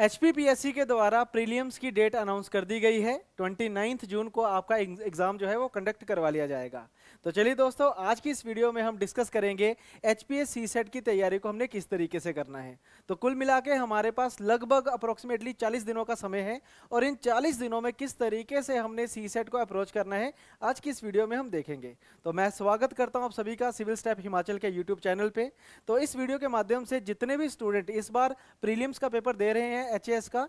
HPPSC के द्वारा prelims की डेट अनाउंस कर दी गई है। 29 जून को आपका एग्जाम जो है वो कंडक्ट करवा लिया जाएगा। तो चलिए दोस्तों, आज की इस वीडियो में हम डिस्कस करेंगे एचपीएस सीसेट की तैयारी को हमने किस तरीके से करना है। तो कुल मिला के हमारे पास लगभग अप्रोक्सीमेटली 40 दिनों का समय है और इन 40 दिनों में किस तरीके से हमने सीसेट को अप्रोच करना है आज की इस वीडियो में हम देखेंगे। तो मैं स्वागत करता हूं आप सभी का सिविल स्टेप हिमाचल के यूट्यूब चैनल पे। तो इस वीडियो के माध्यम से जितने भी स्टूडेंट इस बार प्रीलिम्स का पेपर दे रहे हैं एचएएस का,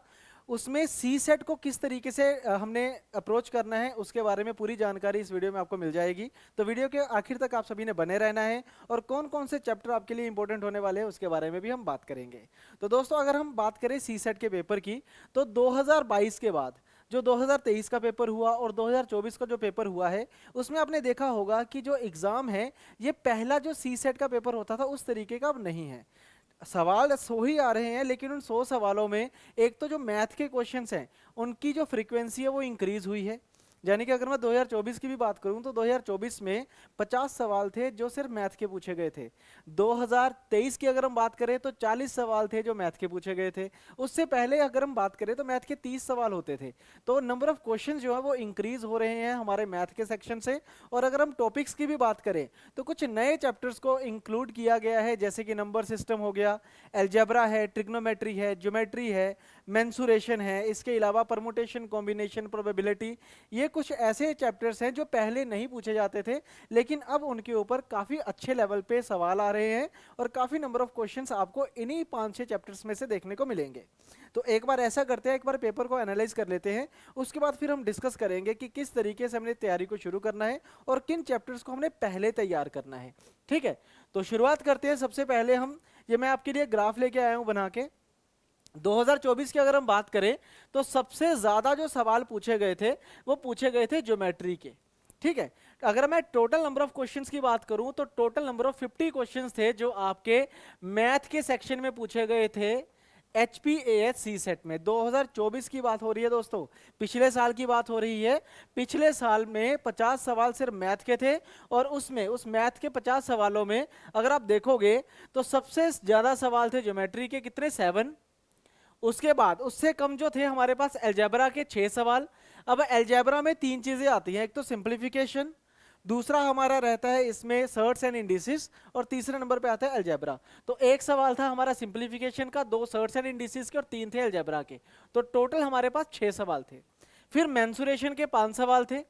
उसमें सी सेट को किस तरीके से हमने अप्रोच करना है उसके बारे में पूरी जानकारी इस वीडियो में आपको मिल जाएगी। तो वीडियो के आखिर तक आप सभी ने बने रहना है और कौन कौन से चैप्टर आपके लिए इंपॉर्टेंट होने वाले हैं उसके बारे में भी हम बात करेंगे। तो दोस्तों, अगर हम बात करें सी सेट के पेपर की, तो 2022 के बाद जो 2023 का पेपर हुआ और 2024 का जो पेपर हुआ है, उसमें आपने देखा होगा कि जो एग्जाम है ये पहला जो सी सेट का पेपर होता था उस तरीके का अब नहीं है। सवाल 100 ही आ रहे हैं, लेकिन उन 100 सवालों में एक तो जो मैथ के क्वेश्चंस हैं उनकी जो फ्रीक्वेंसी है वो इंक्रीज हुई है। यानी कि अगर मैं 2024 की भी बात करूं तो 2024 में 50 सवाल थे जो सिर्फ मैथ के पूछे गए थे। 2023 की अगर हम बात करें तो 40 सवाल थे जो मैथ के पूछे गए थे। उससे पहले अगर हम बात करें तो मैथ के 30 सवाल होते थे। तो नंबर ऑफ क्वेश्चन जो है वो इंक्रीज हो रहे हैं हमारे मैथ के सेक्शन से। और अगर हम टॉपिक्स की भी बात करें तो कुछ नए चैप्टर्स को इंक्लूड किया गया है, जैसे कि नंबर सिस्टम हो गया, एल्जेब्रा है, ट्रिग्नोमेट्री है, ज्योमेट्री है, मेंसुरेशन है, इसके अलावा परमुटेशन, कॉम्बिनेशन, प्रोबेबिलिटी। ये कुछ ऐसे चैप्टर्स हैं जो पहले नहीं पूछे जाते थे, लेकिन अब उनके ऊपर काफी अच्छे लेवल पे सवाल आ रहे हैं और काफी नंबर ऑफ क्वेश्चंस आपको इन्हीं 5-6 चैप्टर्स में से देखने को मिलेंगे। तो एक बार ऐसा करते हैं, एक बार पेपर को एनालाइज कर लेते हैं, उसके बाद फिर हम डिस्कस करेंगे कि किस तरीके से हमने तैयारी को शुरू करना है और किन चैप्टर्स को हमने पहले तैयार करना है। ठीक है, तो शुरुआत करते हैं। सबसे पहले हम ये मैं आपके लिए ग्राफ लेके आया हूं बना के। 2024 की अगर हम बात करें तो सबसे ज्यादा जो सवाल पूछे गए थे वो पूछे गए थे ज्योमेट्री के। ठीक है, अगर मैं टोटल नंबर ऑफ क्वेश्चंस की बात करूं तो टोटल नंबर ऑफ 50 क्वेश्चंस थे जो आपके मैथ के सेक्शन में पूछे गए थे एचपीएएस सी सेट में। 2024 की बात हो रही है दोस्तों, पिछले साल की बात हो रही है। पिछले साल में 50 सवाल सिर्फ मैथ के थे और उसमें उस मैथ के 50 सवालों में अगर आप देखोगे तो सबसे ज्यादा सवाल थे ज्योमेट्री के, कितने, 7। उसके बाद उससे कम जो थे हमारे पास एल्जेब्रा के 6 सवाल। अब एल्जेब्रा में 3 चीजें आती हैं, एक तो सिंप्लीफिकेशन, दूसरा हमारा रहता है इसमें सर्ट्स एंड इंडिसेस और तीसरे नंबर पे आता है एल्जेब्रा। तो एक सवाल था हमारा सिंप्लीफिकेशन का, 2 सर्ट्स एंड इंडिसेस के और 3 थे एल्जेब्रा के। तो टोटल हमारे पास 6 सवाल थे। फिर मेंसुरेशन के 5 सवाल थे,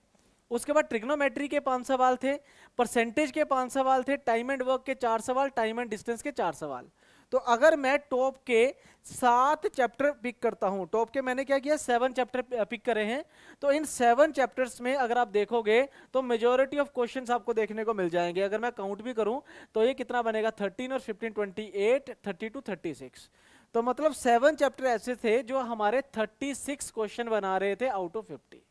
उसके बाद ट्रिग्नोमेट्री के 5 सवाल थे, परसेंटेज के 5 सवाल थे, टाइम एंड वर्क के 4 सवाल, टाइम एंड डिस्टेंस के 4 सवाल। तो अगर मैं टॉप के 7 चैप्टर पिक करता हूं, टॉप के मैंने क्या किया, 7 चैप्टर पिक करे हैं, तो इन 7 चैप्टर्स में अगर आप देखोगे तो मेजॉरिटी ऑफ क्वेश्चंस आपको देखने को मिल जाएंगे। अगर मैं काउंट भी करूं तो ये कितना बनेगा, 13 और 15 28, 32, 36। तो मतलब 7 चैप्टर ऐसे थे जो हमारे 36 क्वेश्चन बना रहे थे आउट ऑफ 50।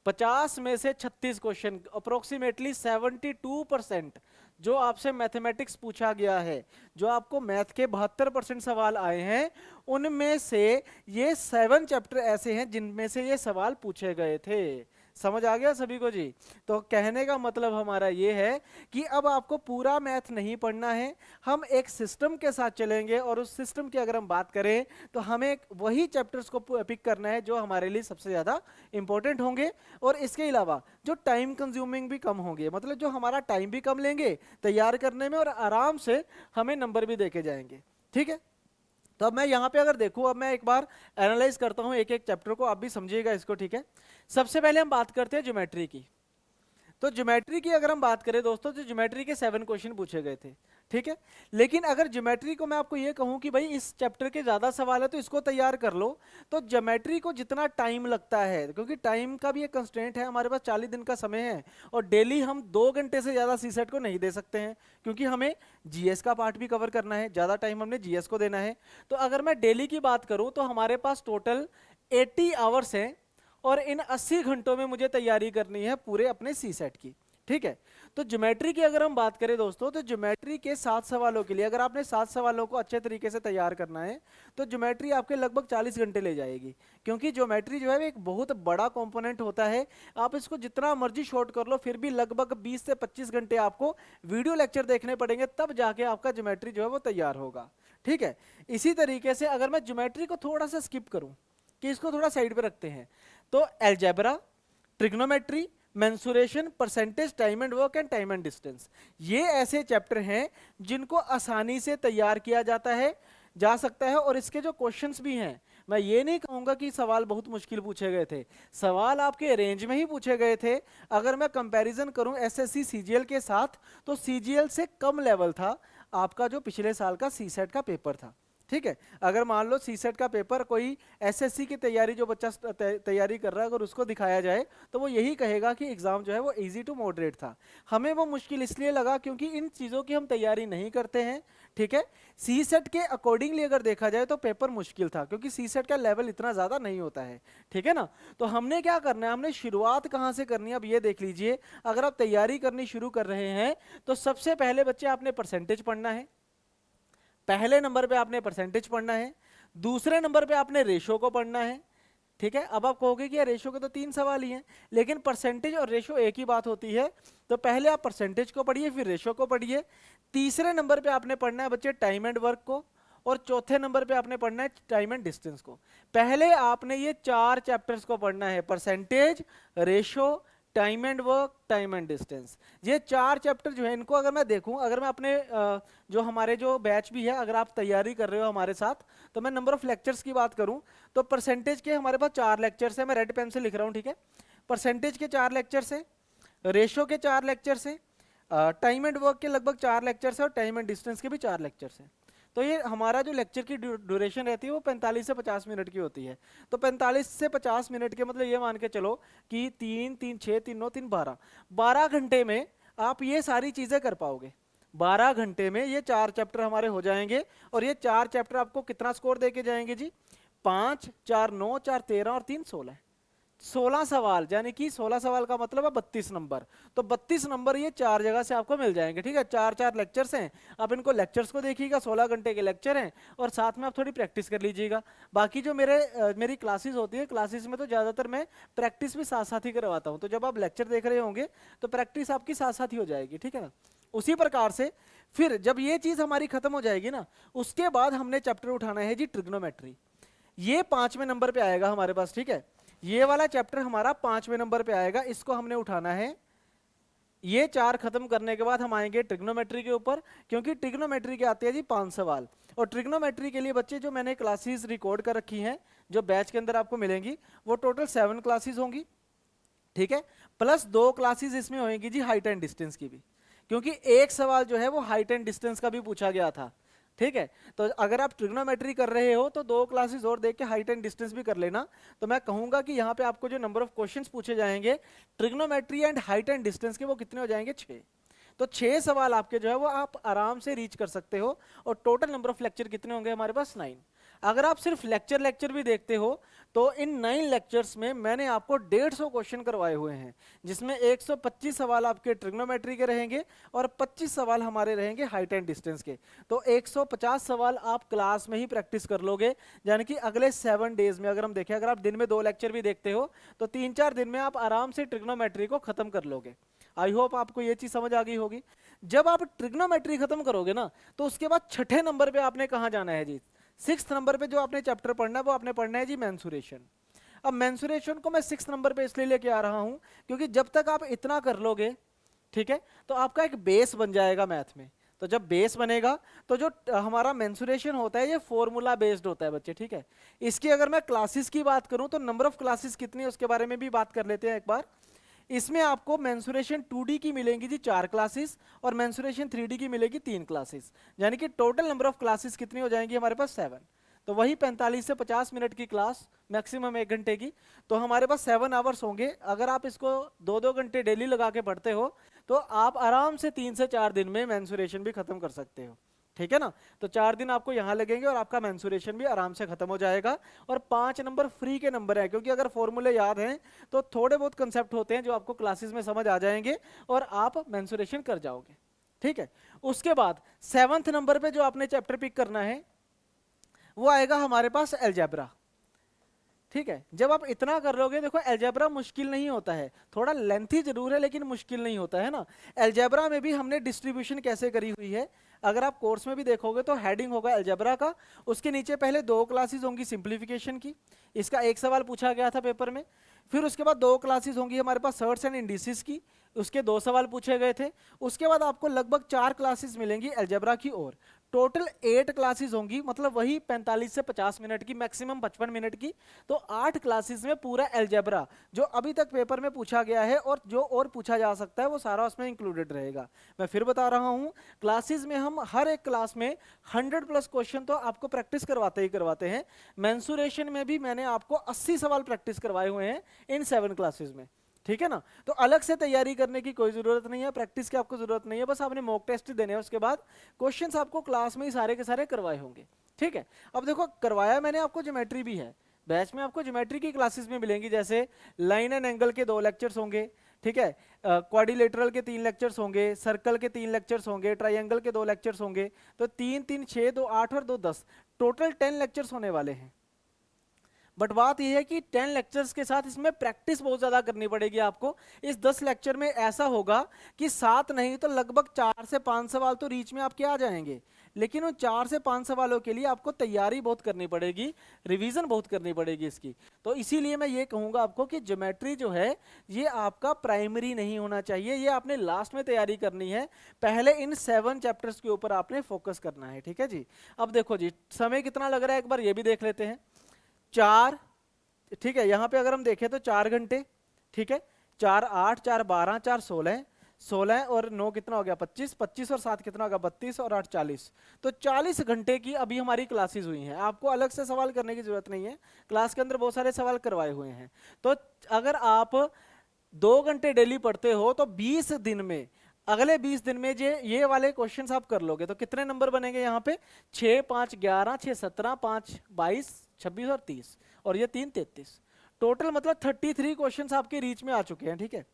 50 में से 36 क्वेश्चन, अप्रोक्सीमेटली 72% जो आपसे मैथमेटिक्स पूछा गया है, जो आपको मैथ के 72% सवाल आए हैं, उनमें से ये 7 चैप्टर ऐसे हैं जिनमें से ये सवाल पूछे गए थे। समझ आ गया सभी को जी? तो कहने का मतलब हमारा ये है कि अब आपको पूरा मैथ नहीं पढ़ना है, हम एक सिस्टम के साथ चलेंगे और उस सिस्टम की अगर हम बात करें तो हमें वही चैप्टर्स को पिक करना है जो हमारे लिए सबसे ज़्यादा इंपॉर्टेंट होंगे और इसके अलावा जो टाइम कंज्यूमिंग भी कम होंगे, मतलब जो हमारा टाइम भी कम लेंगे तैयार करने में और आराम से हमें नंबर भी देके जाएंगे। ठीक है, तो अब मैं यहाँ पे अगर देखूँ, अब मैं एक बार एनालाइज करता हूँ एक एक चैप्टर को, आप भी समझिएगा इसको। ठीक है, सबसे पहले हम बात करते हैं ज्योमेट्री की। तो ज्योमेट्री की अगर हम बात करें दोस्तों तो ज्योमेट्री के 7 क्वेश्चन पूछे गए थे। ठीक है, लेकिन अगर ज्योमेट्री को मैं आपको ये कहूं कि भाई इस चैप्टर के ज्यादा सवाल है तो इसको तैयार कर लो, तो ज्योमेट्री को जितना टाइम लगता है, क्योंकि टाइम का भी एक कंस्ट्रेंट है, हमारे पास 40 दिन का समय है और डेली हम 2 घंटे से ज्यादा सी सेट को नहीं दे सकते हैं, क्योंकि हमें जीएस का पार्ट भी कवर करना है, ज्यादा टाइम हमने जीएस को देना है। तो अगर मैं डेली की बात करूं तो हमारे पास टोटल 80 आवर्स हैं और इन 80 घंटों में मुझे तैयारी करनी है पूरे अपने सी सेट की। ठीक है, तो ज्योमेट्री की अगर हम बात करें दोस्तों, तो ज्योमेट्री के 7 सवालों के लिए अगर आपने 7 सवालों को अच्छे तरीके से तैयार करना है तो ज्योमेट्री आपके लगभग 40 घंटे ले जाएगी, क्योंकि ज्योमेट्री जो है वो एक बहुत बड़ा कंपोनेंट होता है। आप इसको जितना मर्जी शॉर्ट कर लो फिर भी लगभग 20 से 25 घंटे आपको वीडियो लेक्चर देखने पड़ेंगे, तब जाके आपका ज्योमेट्री जो है वो तैयार होगा। ठीक है, इसी तरीके से अगर मैं ज्योमेट्री को थोड़ा सा स्किप करूं कि इसको थोड़ा साइड पे रखते हैं, तो algebra, trigonometry, mensuration, percentage, time and work and time and distance, ये ऐसे चैप्टर हैं जिनको आसानी से तैयार किया जाता है, जा सकता है। और इसके जो क्वेश्चंस भी हैं, मैं ये नहीं कहूंगा कि सवाल बहुत मुश्किल पूछे गए थे, सवाल आपके रेंज में ही पूछे गए थे। अगर मैं कंपैरिजन करूं एसएससी सीजीएल के साथ, तो सीजीएल से कम लेवल था आपका जो पिछले साल का सीसेट का पेपर था। ठीक है, अगर मान लो सीसेट का पेपर कोई एसएससी की तैयारी जो बच्चा तैयारी कर रहा है अगर उसको दिखाया जाए तो वो यही कहेगा कि एग्जाम जो है वो इजी टू मॉडरेट था। हमें वो मुश्किल इसलिए लगा क्योंकि इन चीज़ों की हम तैयारी नहीं करते हैं। ठीक है, सीसेट के अकॉर्डिंगली अगर देखा जाए तो पेपर मुश्किल था, क्योंकि सीसेट का लेवल इतना ज़्यादा नहीं होता है। ठीक है ना, तो हमने क्या करना है, हमने शुरुआत कहाँ से करनी है अब ये देख लीजिए। अगर आप तैयारी करनी शुरू कर रहे हैं तो सबसे पहले बच्चे आपने परसेंटेज पढ़ना है, पहले नंबर पे आपने परसेंटेज पढ़ना है, दूसरे नंबर पे आपने रेशो को पढ़ना है। ठीक है, अब आप कहोगे कि यार रेशो के तो 3 सवाल ही हैं, लेकिन परसेंटेज और रेशो एक ही बात होती है। तो पहले आप परसेंटेज को पढ़िए, फिर रेशो को पढ़िए। तीसरे नंबर पे आपने पढ़ना है बच्चे टाइम एंड वर्क को, और चौथे नंबर पे आपने पढ़ना है टाइम एंड डिस्टेंस को। पहले आपने ये 4 चैप्टर्स को पढ़ना है, percentage, ratio, time and work, time and distance. ये 4 चैप्टर जो है इनको अगर मैं देखूं, अगर मैं अपने जो हमारे जो बैच भी है, अगर आप तैयारी कर रहे हो हमारे साथ, तो मैं नंबर ऑफ लेक्चर्स की बात करूं तो परसेंटेज के हमारे पास 4 लेक्चर्स है, मैं रेड पेन से लिख रहा हूं। ठीक है, परसेंटेज के 4 लेक्चर्स है, रेशो के 4 लेक्चर्स है, टाइम एंड वर्क के लगभग 4 लेक्चर्स है, और टाइम एंड डिस्टेंस के भी 4 लेक्चर्स है। तो ये हमारा जो लेक्चर की ड्यूरेशन रहती है वो 45 से 50 मिनट की होती है। तो 45 से 50 मिनट के मतलब ये मान के चलो कि 3 3 6 3 9 3 12 घंटे में आप ये सारी चीज़ें कर पाओगे। 12 घंटे में ये 4 चैप्टर हमारे हो जाएंगे, और ये 4 चैप्टर आपको कितना स्कोर देके जाएंगे जी? 5 4 9 4 13 और 3 16, 16 सवाल, यानी कि 16 सवाल का मतलब है 32 नंबर। तो 32 नंबर ये 4 जगह से आपको मिल जाएंगे। ठीक है, 4 लेक्चर्स हैं, आप इनको लेक्चर्स को देखिएगा, 16 घंटे के लेक्चर हैं, और साथ में आप थोड़ी प्रैक्टिस कर लीजिएगा। बाकी जो मेरी क्लासेस होती है, क्लासेस में तो ज़्यादातर मैं प्रैक्टिस भी साथ साथ ही करवाता हूँ, तो जब आप लेक्चर देख रहे होंगे तो प्रैक्टिस आपकी साथ साथ ही हो जाएगी। ठीक है ना, उसी प्रकार से फिर जब ये चीज़ हमारी खत्म हो जाएगी ना, उसके बाद हमने चैप्टर उठाना है जी ट्रिग्नोमेट्री। ये 5वें नंबर पे आएगा हमारे पास। ठीक है, ये वाला चैप्टर हमारा 5वें नंबर पे आएगा, इसको हमने उठाना है। ये 4 खत्म करने के बाद हम आएंगे ट्रिग्नोमेट्री के ऊपर, क्योंकि ट्रिग्नोमेट्री के आते हैं जी 5 सवाल। और ट्रिग्नोमेट्री के लिए बच्चे जो मैंने क्लासेस रिकॉर्ड कर रखी हैं, जो बैच के अंदर आपको मिलेंगी, वो टोटल 7 क्लासेस होंगी। ठीक है, प्लस 2 क्लासेस इसमें होंगी जी हाइट एंड डिस्टेंस की भी, क्योंकि एक सवाल जो है वो हाइट एंड डिस्टेंस का भी पूछा गया था। ठीक है, तो अगर आप ट्रिग्नोमेट्री कर रहे हो तो 2 क्लासेस और देख के हाइट एंड डिस्टेंस भी कर लेना। तो मैं कहूंगा कि यहाँ पे आपको जो नंबर ऑफ क्वेश्चंस पूछे जाएंगे trigonometry and height and distance के, वो कितने हो जाएंगे? 6। तो 6 सवाल आपके जो है वो आप आराम से रीच कर सकते हो। और टोटल नंबर ऑफ लेक्चर कितने होंगे हमारे पास? 9। अगर आप सिर्फ लेक्चर भी देखते हो तो इन 9 लेक्चर्स में मैंने आपको 150 क्वेश्चन करवाए हुए हैं, जिसमें 125 सवाल आपके ट्रिग्नोमेट्री के रहेंगे और 25 सवाल हमारे रहेंगे हाइट एंड डिस्टेंस के। तो 150 सवाल आप क्लास में ही प्रैक्टिस कर लोगे, यानी कि अगले 7 डेज में अगर हम देखें, अगर आप दिन में 2 लेक्चर भी देखते हो तो 3-4 दिन में आप आराम से ट्रिग्नोमेट्री को खत्म कर लोगे। आई होप आपको ये चीज समझ आ गई होगी। जब आप ट्रिग्नोमेट्री खत्म करोगे ना, तो उसके बाद 6ठे नंबर पे आपने कहाँ जाना है जी? 6th नंबर पे जो आपने चैप्टर पढ़ना है वो आपने पढ़ना है जी मेंसुरेशन। अब मेंसुरेशन को मैं 6th नंबर पे इसलिए लेके आ रहा हूं क्योंकि जब तक आप इतना कर लोगे, ठीक है, तो आपका एक बेस बन जाएगा मैथ में। तो जब बेस बनेगा तो जो हमारा मेंसुरेशन होता है ये फॉर्मूला बेस्ड होता है बच्चे। ठीक है, इसकी अगर मैं क्लासेस की बात करूं तो नंबर ऑफ क्लासेस कितनी है उसके बारे में भी बात कर लेते हैं एक बार। इसमें आपको मेंसुरेशन 2D की मिलेंगी जी 4 क्लासेस, और मेंसुरेशन 3D की मिलेगी 3 क्लासेस, यानी कि टोटल नंबर ऑफ क्लासेस कितनी हो जाएंगी हमारे पास? 7। तो वही 45 से 50 मिनट की क्लास, मैक्सिमम 1 घंटे की, तो हमारे पास 7 आवर्स होंगे। अगर आप इसको 2-2 घंटे डेली लगा के पढ़ते हो तो आप आराम से 3 से 4 दिन में मेंसुरेशन भी खत्म कर सकते हो। ठीक है ना। तो 4 दिन आपको यहाँ लगेंगे और आपका मेंसुरेशन भी आराम से खत्म हो जाएगा। और 5 नंबर फ्री के नंबर है, क्योंकि अगर फॉर्मूले याद हैं तो थोड़े बहुत कंसेप्ट होते हैं जो आपको क्लासेस में समझ आ जाएंगे और आप मेंसुरेशन कर जाओगे। ठीक है। उसके बाद 7th नंबर पे जो आपने चैप्टर पिक करना है वो आएगा हमारे पास अलजेब्रा। ठीक है। जब आप इतना कर लोगे, देखो अलजेब्रा मुश्किल नहीं होता है, थोड़ा लेंथी जरूर है लेकिन मुश्किल नहीं होता है ना। अलजेब्रा में भी हमने डिस्ट्रीब्यूशन कैसे करी हुई है, अगर आप कोर्स में भी देखोगे तो हेडिंग होगा अलजेब्रा का, उसके नीचे पहले 2 क्लासेस होंगी सिंप्लीफिकेशन की, इसका एक सवाल पूछा गया था पेपर में। फिर उसके बाद 2 क्लासेस होंगी हमारे पास सर्ट्स एंड इंडिसेस की, उसके 2 सवाल पूछे गए थे। उसके बाद आपको लगभग 4 क्लासेस मिलेंगी अलजेब्रा की ओर। टोटल 8 क्लासेस होंगी, मतलब वही 45 से 50 मिनट की, मैक्सिमम 55 मिनट की। तो 8 क्लासेस में पूरा अलजेब्रा जो अभी तक पेपर में पूछा गया है और जो और पूछा जा सकता है वो सारा उसमें इंक्लूडेड रहेगा। मैं फिर बता रहा हूं, क्लासेस में हम हर एक क्लास में 100+ क्वेश्चन तो आपको प्रैक्टिस करवाते ही करवाते हैं। मेंसुरेशन में भी मैंने आपको 80 सवाल प्रैक्टिस करवाए हुए हैं इन 7 क्लासेस में। ठीक है ना। तो अलग से तैयारी करने की कोई जरूरत नहीं है, प्रैक्टिस की आपको जरूरत नहीं है, बस आपने मॉक टेस्ट देने हैं, उसके बाद क्वेश्चंस आपको क्लास में ही सारे के सारे करवाए होंगे। ठीक है। अब देखो करवाया मैंने आपको ज्योमेट्री भी है, बैच में आपको ज्योमेट्री की क्लासेस में मिलेंगी, जैसे लाइन एंड एंगल के 2 लेक्चर्स होंगे। ठीक है। क्वाड्रिलेटरल के 3 लेक्चर्स होंगे, सर्कल के 3 लेक्चर्स होंगे, ट्राइंगल के 2 लेक्चर्स होंगे। तो 3 3 6 2 8 और 2 10, टोटल 10 लेक्चर्स होने वाले हैं। बट बात यह है कि 10 लेक्चर्स के साथ इसमें प्रैक्टिस बहुत ज्यादा करनी पड़ेगी आपको। इस 10 लेक्चर में ऐसा होगा कि 7 नहीं तो लगभग 4 से 5 सवाल तो रीच में आपके आ जाएंगे, लेकिन उन 4 से 5 सवालों के लिए आपको तैयारी बहुत करनी पड़ेगी, रिवीजन बहुत करनी पड़ेगी इसकी। तो इसीलिए मैं ये कहूंगा आपको कि ज्योमेट्री जो है ये आपका प्राइमरी नहीं होना चाहिए, ये आपने लास्ट में तैयारी करनी है, पहले इन 7 चैप्टर्स के ऊपर आपने फोकस करना है। ठीक है जी। अब देखो जी समय कितना लग रहा है, एक बार ये भी देख लेते हैं। 4, ठीक है, यहां पे अगर हम देखें तो 4 घंटे। ठीक है। 4 8 4 12 4 16, 16 और 9 कितना हो गया 25, 25 और 7 कितना होगा 32 और 8 40। तो 40 घंटे की अभी हमारी क्लासेस हुई हैं, आपको अलग से सवाल करने की जरूरत नहीं है, क्लास के अंदर बहुत सारे सवाल करवाए हुए हैं। तो अगर आप 2 घंटे डेली पढ़ते हो तो 20 दिन में, अगले 20 दिन में ये वाले क्वेश्चंस आप कर लोगे तो कितने नंबर बनेंगे यहाँ पे, 6 5 11 6 17 5 22 26 और 30, और ये 3 33, टोटल मतलब 33 क्वेश्चंस आपके रीच में आ चुके हैं। ठीक है।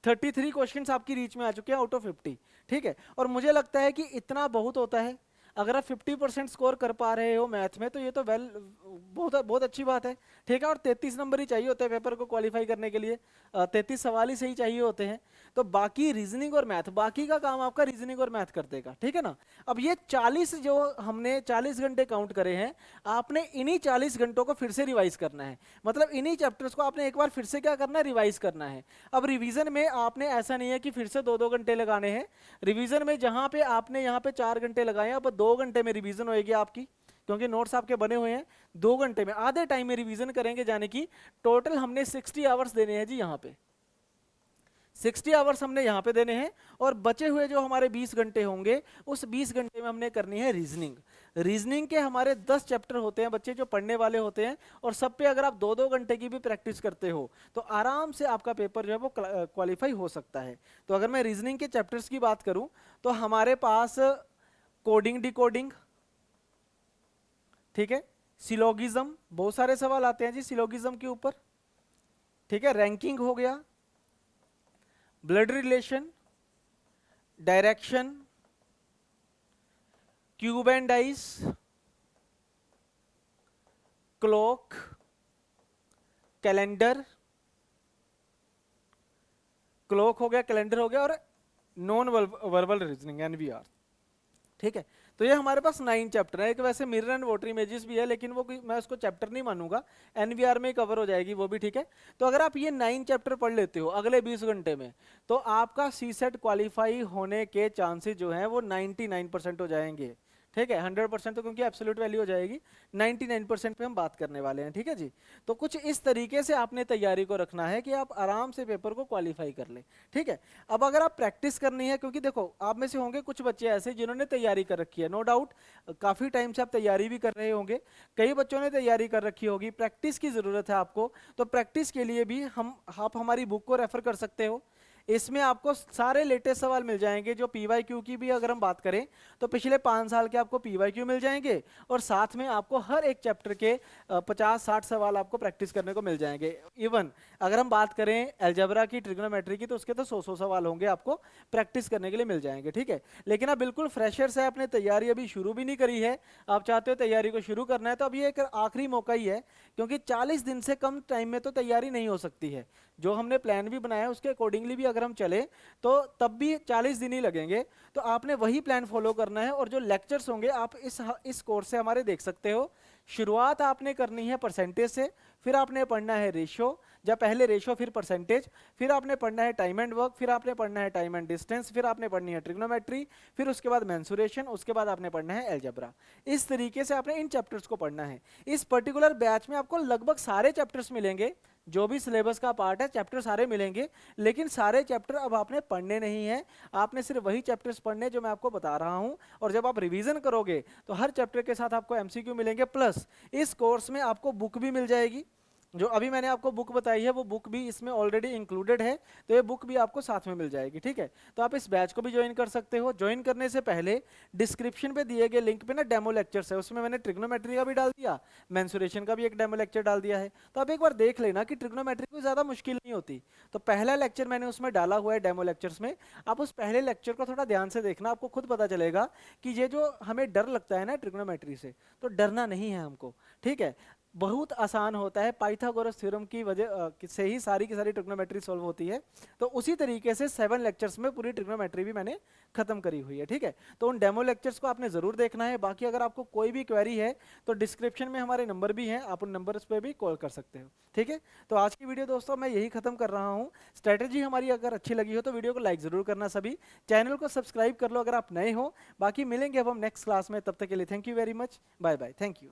33 क्वेश्चंस आपकी रीच में आ चुके हैं आउट ऑफ 50। ठीक है। और मुझे लगता है कि इतना बहुत होता है, अगर आप 50% स्कोर कर पा रहे हो मैथ में तो ये तो बहुत बहुत अच्छी बात है। ठीक है। और 33 नंबर ही चाहिए होते हैं पेपर को क्वालिफाई करने के लिए, 33 सवाल ही सही चाहिए होते हैं। तो बाकी रीजनिंग और मैथ, बाकी का काम आपका रीजनिंग और मैथ कर देगा। ठीक है ना। अब ये 40 जो हमने 40 घंटे काउंट करे हैं, आपने इन्हीं 40 घंटों को फिर से रिवाइज करना है, मतलब इन्हीं चैप्टर्स को आपने एक बार फिर से क्या करना है, रिवाइज करना है। अब रिवीजन में आपने ऐसा नहीं है कि फिर से 2-2 घंटे लगाने हैं, रिवीजन में जहां पे आपने यहाँ पे 4 घंटे लगाए, अब 2 घंटे में रिवीजन होएगी आपकी, क्योंकि नोट्स आपके बने हुए हैं। 2 घंटे में आधे टाइम में रिवीजन करेंगे, यानी कि टोटल हमने 60 आवर्स देने हैं जी, यहाँ पे 60 आवर्स हमने यहाँ पे देने हैं। और बचे हुए जो हमारे 20 घंटे होंगे, उस 20 घंटे में हमने करनी है रीजनिंग। रीजनिंग के हमारे 10 चैप्टर होते हैं बच्चे जो पढ़ने वाले होते हैं, और सब पे अगर आप 2-2 घंटे की भी प्रैक्टिस करते हो तो आराम से आपका पेपर जो है वो क्वालिफाई हो सकता है। तो अगर मैं रीजनिंग के चैप्टर्स की बात करूं तो हमारे पास कोडिंग डिकोडिंग, ठीक है, सिलोगिज्म, बहुत सारे सवाल आते हैं जी सिलोगिज्म के ऊपर। ठीक है। रैंकिंग हो गया, blood relation, direction, cube and dice, clock, calendar, clock हो गया, कैलेंडर हो गया, और नॉन वर्बल रीजनिंग एनवीआर। ठीक है। तो ये हमारे पास 9 चैप्टर है। एक वैसे मिरर एंड वाटर इमेजेस भी है, लेकिन वो मैं उसको चैप्टर नहीं मानूंगा, एनवीआर में ही कवर हो जाएगी वो भी। ठीक है। तो अगर आप ये 9 चैप्टर पढ़ लेते हो अगले 20 घंटे में, तो आपका सीसेट क्वालिफाई होने के चांसेस जो हैं वो 99% हो जाएंगे। ठीक है। 100% तो क्योंकि एब्सोल्यूट वैल्यू हो जाएगी, 99% पे हम बात करने वाले हैं। ठीक है जी। तो कुछ इस तरीके से आपने तैयारी को रखना है कि आप आराम से पेपर को क्वालिफाई कर ले। ठीक है। अब अगर आप प्रैक्टिस करनी है, क्योंकि देखो आप में से होंगे कुछ बच्चे ऐसे जिन्होंने तैयारी कर रखी है, नो डाउट काफी टाइम से आप तैयारी भी कर रहे होंगे, कई बच्चों ने तैयारी कर रखी होगी, प्रैक्टिस की जरूरत है आपको। तो प्रैक्टिस के लिए भी आप हमारी बुक को रेफर कर सकते हो। इसमें आपको सारे लेटेस्ट सवाल मिल जाएंगे। जो पीवाईक्यू की भी अगर हम बात करें तो पिछले 5 साल के आपको पीवाईक्यू मिल जाएंगे, और साथ में आपको हर एक चैप्टर के 50-60 सवाल आपको प्रैक्टिस करने को मिल जाएंगे। इवन अगर हम बात करें अलजेब्रा की, ट्रिग्नोमेट्री की, तो उसके तो 100 सवाल होंगे आपको प्रैक्टिस करने के लिए मिल जाएंगे। ठीक है, लेकिन आप बिल्कुल फ्रेशर्स है, आपने तैयारी अभी शुरू भी नहीं करी है, आप चाहते हो तैयारी को शुरू करना है, तो अभी एक आखिरी मौका ही है, क्योंकि 40 दिन से कम टाइम में तो तैयारी नहीं हो सकती है। जो हमने प्लान भी बनाया है उसके अकॉर्डिंगली भी अगर हम चले तो तब भी 40 दिन ही लगेंगे। तो आपने वही प्लान फॉलो करना है, और जो लेक्चर्स होंगे आप इस कोर्स से हमारे देख सकते हो। शुरुआत आपने करनी है परसेंटेज से, फिर आपने पढ़ना है रेशो, जब पहले रेशो फिर परसेंटेज, फिर आपने पढ़ना है टाइम एंड वर्क, फिर आपने पढ़ना है टाइम एंड डिस्टेंस, फिर आपने पढ़नी है ट्रिग्नोमेट्री, फिर उसके बाद मेंसुरेशन, उसके बाद आपने पढ़ना है अलजेब्रा। इस तरीके से आपने इन चैप्टर्स को पढ़ना है। इस पर्टिकुलर बैच में आपको लगभग सारे चैप्टर्स मिलेंगे, जो भी सिलेबस का पार्ट है चैप्टर सारे मिलेंगे, लेकिन सारे चैप्टर अब आपने पढ़ने नहीं है, आपने सिर्फ वही चैप्टर्स पढ़ने जो मैं आपको बता रहा हूं। और जब आप रिवीजन करोगे तो हर चैप्टर के साथ आपको एमसीक्यू मिलेंगे, प्लस इस कोर्स में आपको बुक भी मिल जाएगी। जो अभी मैंने आपको बुक बताई है वो बुक भी इसमें ऑलरेडी इंक्लूडेड है, तो ये बुक भी आपको साथ में मिल जाएगी। ठीक है, तो आप इस बैच को भी ज्वाइन कर सकते हो। ज्वाइन करने से पहले डिस्क्रिप्शन पे दिए गए लिंक पे ना डेमो लेक्चर्स है, उसमें मैंने ट्रिग्नोमेट्री का भी डाल दिया, मेंसुरेशन का भी एक डेमो लेक्चर डाल दिया है। तो आप एक बार देख लेना कि ट्रिग्नोमेट्री कोई ज़्यादा मुश्किल नहीं होती। तो पहला लेक्चर मैंने उसमें डाला हुआ है डेमो लेक्चर्स में, आप उस पहले लेक्चर को थोड़ा ध्यान से देखना, आपको खुद पता चलेगा कि ये जो हमें डर लगता है ना ट्रिग्नोमेट्री से, तो डरना नहीं है हमको। ठीक है, बहुत आसान होता है, पाइथागोरस थ्योरम की वजह से ही सारी की सारी ट्रिग्नोमेट्री सॉल्व होती है। तो उसी तरीके से 7 लेक्चर्स में पूरी ट्रिग्नोमेट्री भी मैंने खत्म करी हुई है। ठीक है, तो उन डेमो लेक्चर्स को आपने जरूर देखना है। बाकी अगर आपको कोई भी क्वेरी है तो डिस्क्रिप्शन में हमारे नंबर भी हैं, आप उन नंबर्स पे भी कॉल कर सकते हो। ठीक है, तो आज की वीडियो दोस्तों मैं यही खत्म कर रहा हूँ। स्ट्रेटेजी हमारी अगर अच्छी लगी हो तो वीडियो को लाइक जरूर करना, सभी चैनल को सब्सक्राइब कर लो अगर आप नए हो। बाकी मिलेंगे अब हम नेक्स्ट क्लास में, तब तक के लिए thank you very much, bye bye, thank you.